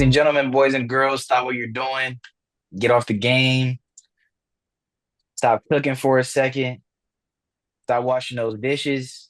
and gentlemen, boys and girls, stop what you're doing. Get off the game. Stop cooking for a second. Stop washing those dishes.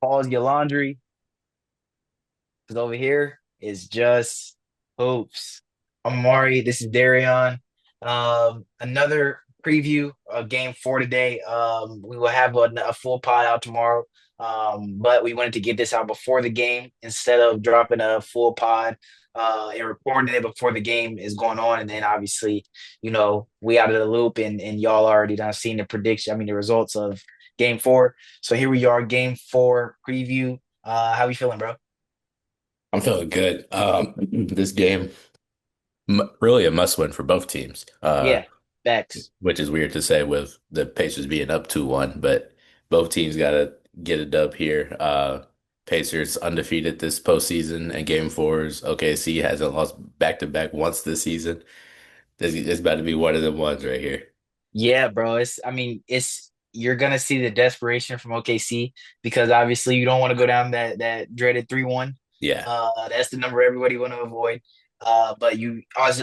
Pause your laundry. Because over here is just hoops. I'm Mari. This is Darion. Another preview of game four today. We will have a full pod out tomorrow. But we wanted to get this out before the game instead of dropping a full pod and recording it before the game is going on. And then obviously, we out of the loop and y'all already done seen the prediction, the results of game four. So here we are, game four preview. How you feeling, bro? I'm feeling good. This game, really a must win for both teams, Yeah, facts. which is weird to say with the Pacers being up 2-1, but both teams got to get a dub here. Pacers undefeated this postseason and game fours. OKC hasn't lost back to back once this season. It's about to be one of the ones right here. Yeah, bro. It's you're gonna see the desperation from OKC because obviously you don't want to go down that dreaded 3-1. Yeah. That's the number everybody want to avoid. But you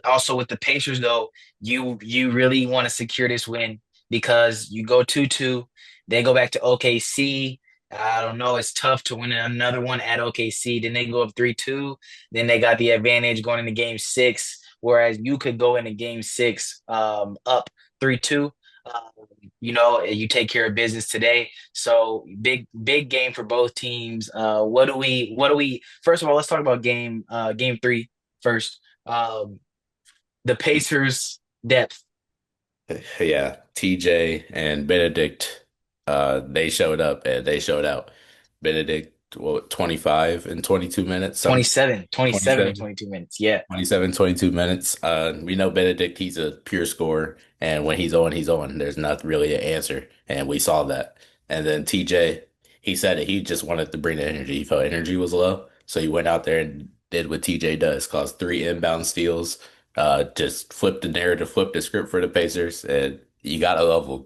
also with the Pacers though, you really want to secure this win because you go 2-2, they go back to OKC. I don't know, it's tough to win another one at OKC. Then they go up 3-2. Then they got the advantage going into game six, whereas you could go into game six up 3-2. You take care of business today. So big game for both teams. What do we first of all, let's talk about game three first. The Pacers depth. Yeah. TJ and Benedict, they showed up and they showed out. Benedict, what, 25 in 22 minutes, something 27 in 27. 22 minutes. Yeah. 27, 22 minutes. We know Benedict, he's a pure scorer. And when he's on, he's on. There's not really an answer. And we saw that. And then TJ, he said it. He just wanted to bring the energy. He felt energy was low. So he went out there and did what TJ does, caused three inbound steals, just flipped the narrative, flipped the script for the Pacers. And you got to love him.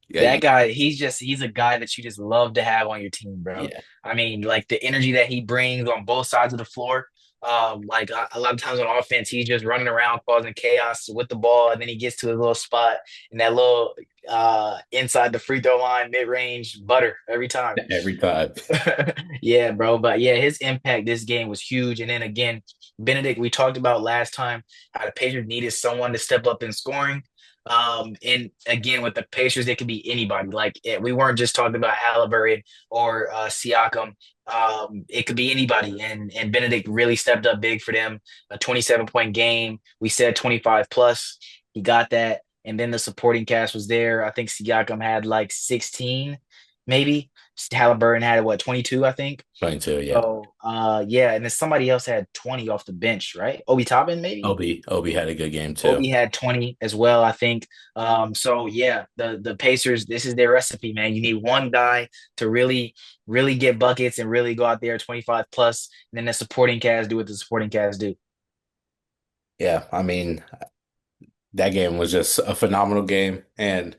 Yeah, That guy, he's a guy that you just love to have on your team, bro. yeah, Like the energy that he brings on both sides of the floor. Like a lot of times on offense, he's just running around causing chaos with the ball, and then he gets to a little spot and that little inside the free throw line, mid range butter every time. every time. Yeah, bro. But yeah, his impact this game was huge. And then again, Benedict, we talked about last time how the Pacers needed someone to step up in scoring. And again, with the Pacers, it could be anybody. We weren't just talking about Halliburton or Siakam. It could be anybody. And Benedict really stepped up big for them. A 27-point game. We said 25 plus. He got that. And then the supporting cast was there. I think Siakam had like 16, maybe. Halliburton had what, 22, I think. 22, yeah. So yeah, and then somebody else had 20 off the bench, right? Obi Toppin, maybe? Obi had a good game too. Obi had 20 as well, I think. So yeah, the Pacers, this is their recipe, man. You need one guy to really get buckets and really go out there 25 plus, and then the supporting cast do what the supporting cast do. Yeah, that game was just a phenomenal game. And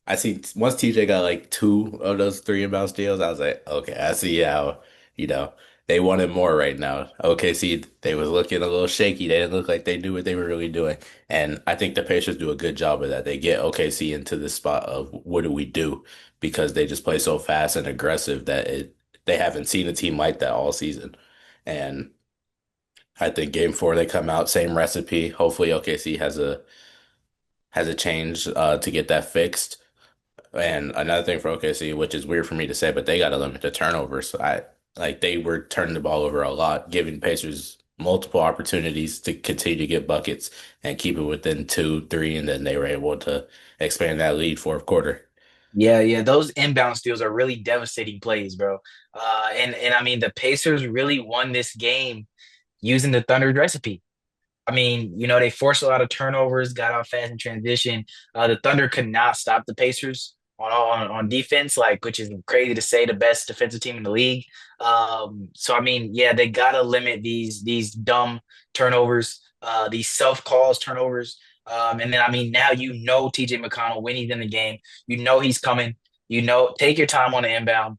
I see once TJ got like two of those three inbound steals, I was like, okay, I see how, you know, they wanted more right now. OKC, they was looking a little shaky. They didn't look like they knew what they were really doing. And I think the Pacers do a good job of that. They get OKC into the spot of what do we do? Because they just play so fast and aggressive that they haven't seen a team like that all season. And I think game four, they come out, same recipe. Hopefully OKC has a change to get that fixed. And another thing for OKC, which is weird for me to say, but they got to limit the turnovers. I like they were turning the ball over a lot, giving Pacers multiple opportunities to continue to get buckets and keep it within two, three, and then they were able to expand that lead fourth quarter. Yeah, yeah, those inbound steals are really devastating plays, bro. And the Pacers really won this game using the Thunder's recipe. They forced a lot of turnovers, got out fast in transition. The Thunder could not stop the Pacers on defense, which is crazy to say, the best defensive team in the league. Yeah, they gotta limit these dumb turnovers, these self calls turnovers. And then now TJ McConnell when he's in the game, he's coming. Take your time on the inbound.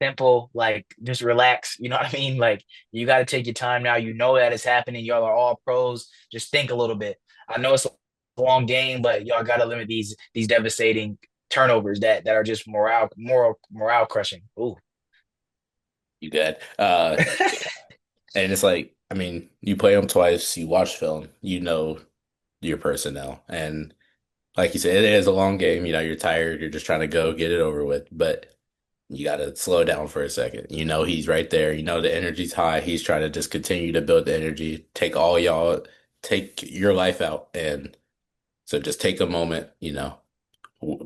simple, like just relax. You know what I mean? Like you got to take your time now. You know that it's happening. Y'all are all pros. Just think a little bit. I know it's a long game, but y'all got to limit these devastating turnovers that are just morale crushing. Ooh. You good? And it's like, I mean, you play them twice, you watch film, you know your personnel. And like you said, it is a long game. You know, you're tired, you're just trying to go get it over with, but you got to slow down for a second. You know, he's right there. You know, the energy's high. He's trying to just continue to build the energy, take all y'all, take your life out. And so just take a moment, you know,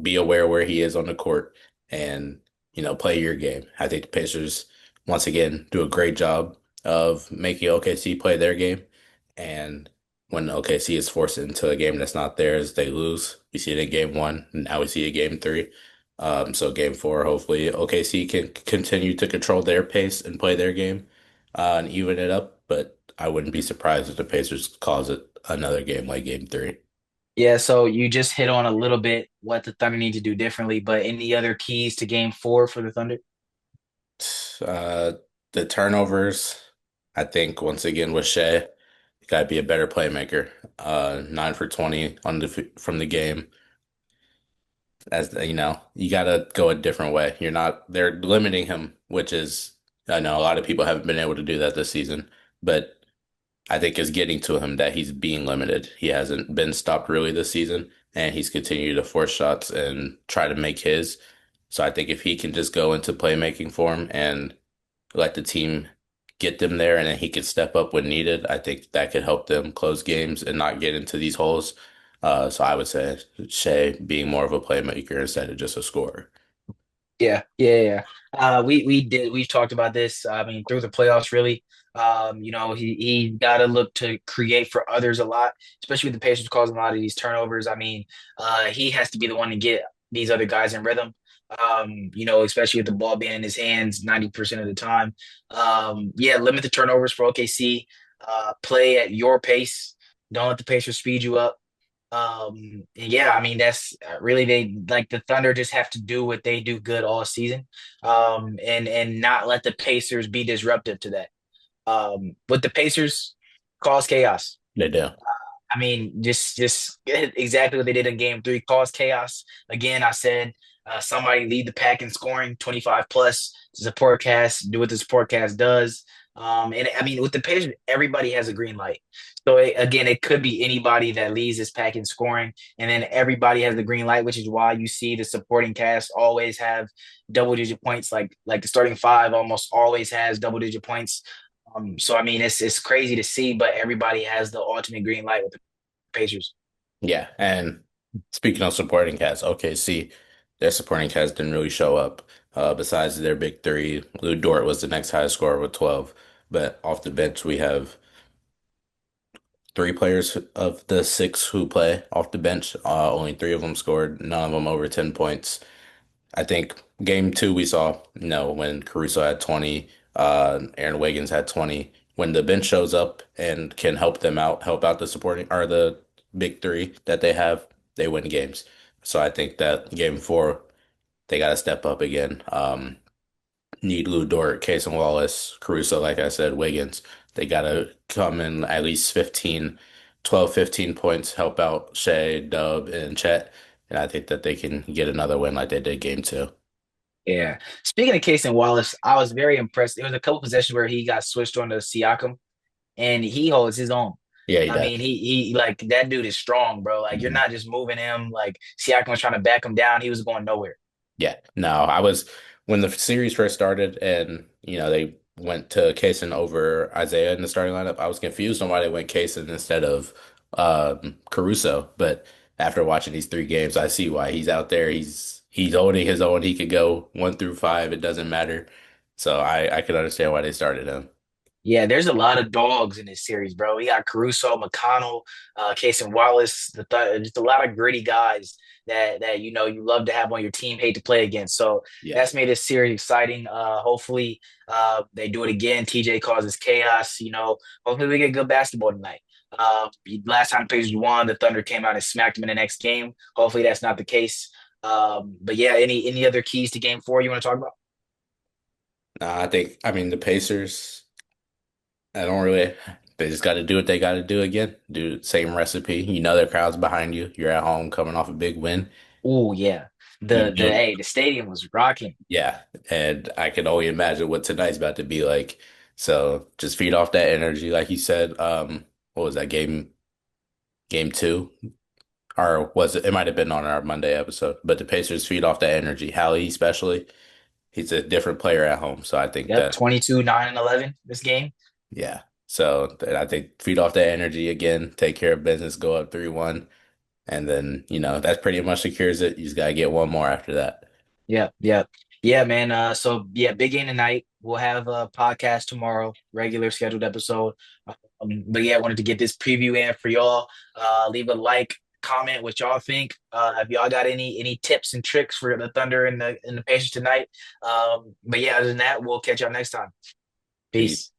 be aware where he is on the court and, you know, play your game. I think the Pacers, once again, do a great job of making OKC play their game. And when OKC is forced into a game that's not theirs, they lose. We see it in game one, and now we see it in game three. So game four, hopefully OKC can continue to control their pace and play their game, and even it up. But I wouldn't be surprised if the Pacers cause it another game like game three. Yeah, so you just hit on a little bit what the Thunder need to do differently, but any other keys to game four for the Thunder? Uh, the turnovers, I think once again with Shea, you gotta be a better playmaker. 9 for 20 on from the game. As you know, you gotta go a different way. You're not they're limiting him, which is I know a lot of people haven't been able to do that this season, but I think it's getting to him that he's being limited. He hasn't been stopped really this season, and he's continued to force shots and try to make his. So I think if he can just go into playmaking form and let the team get them there, and then he could step up when needed. I think that could help them close games and not get into these holes. So I would say Shea being more of a playmaker instead of just a scorer. Yeah. We've talked about this. I mean, through the playoffs, really. He got to look to create for others a lot, especially with the Pacers causing a lot of these turnovers. I mean, he has to be the one to get these other guys in rhythm. Especially with the ball being in his hands 90% of the time. Yeah, limit the turnovers for OKC. Play at your pace. Don't let the Pacers speed you up. And yeah, I mean that's really they like the Thunder just have to do what they do good all season, and not let the Pacers be disruptive to that. With the Pacers, cause chaos. They do. I mean, just exactly what they did in game three, cause chaos. Again, I said somebody lead the pack in scoring 25 plus. Support cast, do what the support cast does. And I mean, with the Pacers, everybody has a green light. So again, it could be anybody that leads this pack in scoring, and then everybody has the green light, which is why you see the supporting cast always have double digit points. Like the starting five almost always has double digit points. So I mean, it's crazy to see, but everybody has the ultimate green light with the Pacers. Yeah. And speaking of supporting cast, OKC, their supporting cast didn't really show up. Besides their big three, Lou Dort was the next highest scorer with 12. But off the bench, we have three players of the six who play off the bench. Only three of them scored, none of them over 10 points. I think game two we saw, when Caruso had 20, Aaron Wiggins had 20. When the bench shows up and can help them out, help out the supporting or the big three that they have, they win games. So I think that game four, they got to step up again. Need Lou Dort, Cason Wallace, Caruso, like I said, Wiggins. They got to come in at least 12, 15 points, help out Shea, Dub, and Chet. And I think that they can get another win like they did game two. Yeah. Speaking of Case and Wallace, I was very impressed. There was a couple possessions where he got switched on to Siakam, and he holds his own. Yeah, he I does. mean, he like that dude is strong, bro. Like you're Mhm. not just moving him. Like Siakam was trying to back him down. He was going nowhere. Yeah, no, I was when the series first started and they went to Kaysen over Isaiah in the starting lineup. I was confused on why they went Kaysen instead of Caruso. But after watching these three games, I see why he's out there. He's holding his own. He could go 1 through 5. It doesn't matter. So I can understand why they started him. Yeah, there's a lot of dogs in this series, bro. We got Caruso, McConnell, Case and Wallace, just a lot of gritty guys that you love to have on your team, hate to play against. So Yeah, that's made this series exciting. Hopefully, they do it again. TJ causes chaos. Hopefully we get good basketball tonight. Last time the Pacers won, the Thunder came out and smacked them in the next game. Hopefully that's not the case. But yeah, any other keys to game four you want to talk about? I mean, the Pacers, I don't really, they just got to do what they got to do again. Do the same recipe. You know, their crowd's behind you. You're at home coming off a big win. Oh yeah. You The know, hey, the stadium was rocking. yeah. And I can only imagine what tonight's about to be like. So just feed off that energy. Like you said, what was that game two? Or was it might have been on our Monday episode, but the Pacers feed off that energy. Hallie especially, he's a different player at home. So I think Yep, that 22, 9, and 11 this game. yeah. So I think feed off that energy again, take care of business, go up 3-1, and then, that pretty much secures it. You just gotta get one more after that. Yeah, yeah. Yeah, man. So yeah, big game tonight. We'll have a podcast tomorrow, regular scheduled episode. But yeah, I wanted to get this preview in for y'all. Leave a like, comment what y'all think. If y'all got any tips and tricks for the Thunder and the Pacers tonight. But yeah, other than that, we'll catch y'all next time. Peace. Peace.